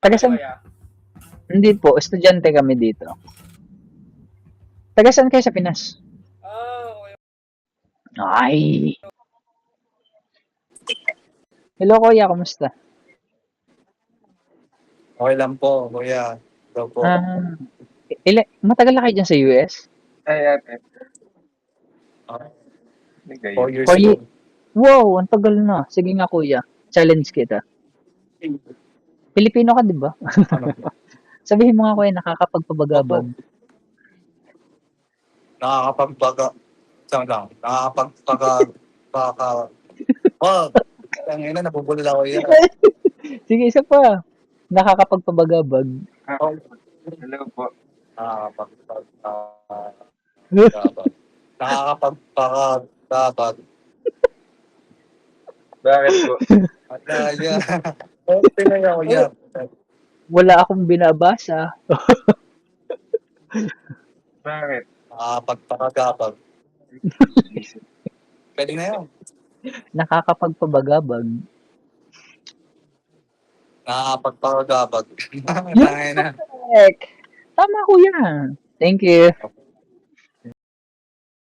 Taga saan? Hindi po, estudyante kami dito. Taga saan kayo sa Pinas? Ay. Hello kuya, kumusta? Okay lang po, kuya. Ito po. Matagal na kayo dyan sa US? Ah, Nagayon. 4 years Four po. ye- Wow, ang tagal na. Sige nga kuya, challenge kita. Pilipino ka, di ba? Ano po? Sabihin mo nga kuya, Opo. nakakapagpabagabag. Nakakapagbaga. Saan lang? Baka. Wag! Tangina, nabubulol ako yan. Sige, isa pa. Nakakapagpabagabag. Oh, Hello po. nakakapagpagabag. Nakakapagpagabag. Bakit po? Yan. Okay na ako yan. Wala akong binabasa. Bakit? Nakakapagpagabag. Pwede na yun. Nakakapagpabagabag. Nakakapagpagabag. Yun, Tangina. correct. Tama kuya. Thank you.